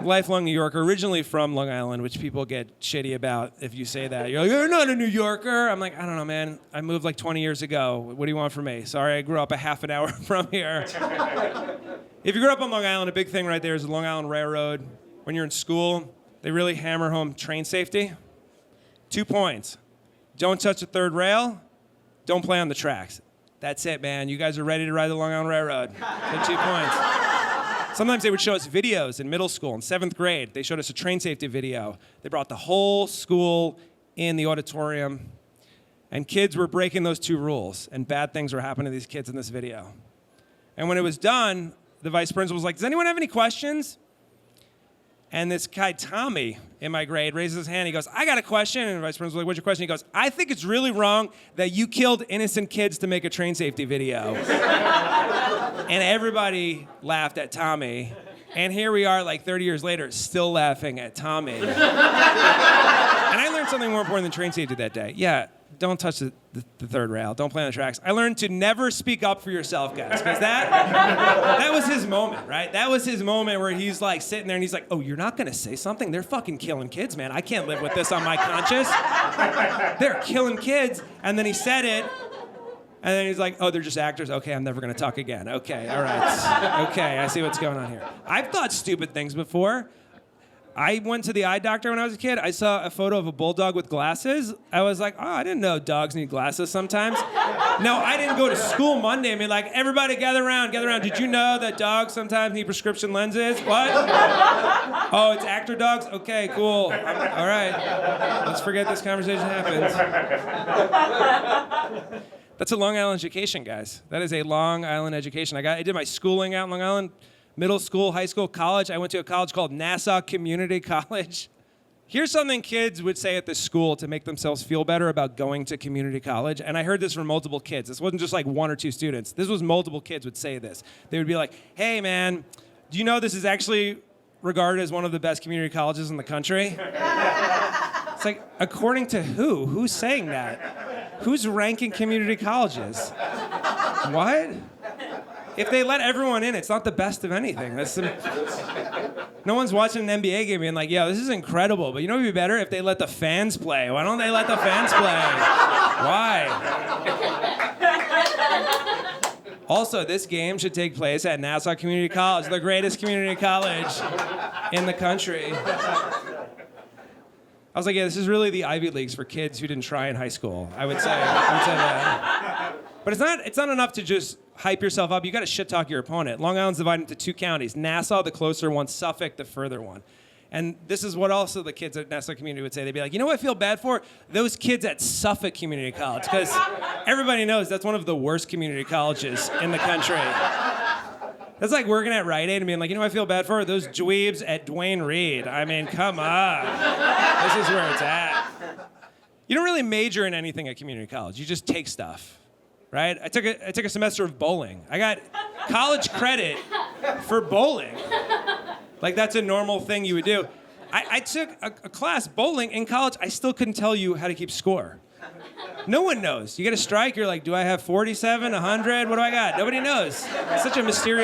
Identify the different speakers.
Speaker 1: lifelong New Yorker, originally from Long Island, which people get shitty about if you say that. You're like, you're not a New Yorker. I'm like, I don't know, man. I moved like 20 years ago. What do you want from me? Sorry, I grew up a half an hour from here. If you grew up on Long Island, a big thing right there is the Long Island Railroad. When you're in school, they really hammer home train safety. 2 points. Don't touch the third rail. Don't play on the tracks. That's it, man. You guys are ready to ride the Long Island Railroad. So 2 points. Sometimes they would show us videos in middle school. In 7th grade, they showed us a train safety video. They brought the whole school in the auditorium, and kids were breaking those 2 rules, and bad things were happening to these kids in this video. And when it was done, the vice principal was like, does anyone have any questions? And this guy, Tommy, in my grade, raises his hand. He goes, I got a question. And the vice principal was like, what's your question? He goes, I think it's really wrong that you killed innocent kids to make a train safety video. And everybody laughed at Tommy. And here we are, like 30 years later, still laughing at Tommy. And I learned something more important than train safety that day. Yeah, don't touch the third rail. Don't play on the tracks. I learned to never speak up for yourself, guys, because that was his moment, right? That was his moment where he's like sitting there and he's like, oh, you're not going to say something? They're fucking killing kids, man. I can't live with this on my conscience. They're killing kids. And then he said it. And then he's like, oh, they're just actors. Okay, I'm never going to talk again. Okay, all right. Okay, I see what's going on here. I've thought stupid things before. I went to the eye doctor when I was a kid. I saw a photo of a bulldog with glasses. I was like, oh, I didn't know dogs need glasses sometimes. No, I didn't go to school Monday and be like, everybody gather around. Did you know that dogs sometimes need prescription lenses? What? Oh, it's actor dogs? Okay, cool. All right. Let's forget this conversation happens. That's a Long Island education, guys. That is a Long Island education. I did my schooling out in Long Island. Middle school, high school, college. I went to a college called Nassau Community College. Here's something kids would say at this school to make themselves feel better about going to community college. And I heard this from multiple kids. This wasn't just like 1 or 2 students. This was multiple kids would say this. They would be like, hey, man, do you know this is actually regarded as one of the best community colleges in the country? It's like, according to who? Who's saying that? Who's ranking community colleges? What? If they let everyone in, it's not the best of anything. No one's watching an NBA game being like, yo, this is incredible. But you know what would be better? If they let the fans play. Why don't they let the fans play? Why? Also, this game should take place at Nassau Community College, the greatest community college in the country. I was like, yeah, this is really the Ivy Leagues for kids who didn't try in high school. I would say that. But it's not enough to just hype yourself up. You got to shit talk your opponent. Long Island's divided into 2 counties. Nassau, the closer one, Suffolk, the further one. And this is what also the kids at Nassau Community would say. They'd be like, you know what I feel bad for? Those kids at Suffolk Community College, because everybody knows that's one of the worst community colleges in the country. That's like working at Rite Aid and being like, you know what I feel bad for? Those dweebs at Duane Reade. I mean, come on. This is where it's at. You don't really major in anything at community college. You just take stuff. Right? I took a semester of bowling. I got college credit for bowling. Like, that's a normal thing you would do. I took a class bowling in college. I still couldn't tell you how to keep score. No one knows. You get a strike, you're like, do I have 47, 100? What do I got? Nobody knows. It's such a mysterious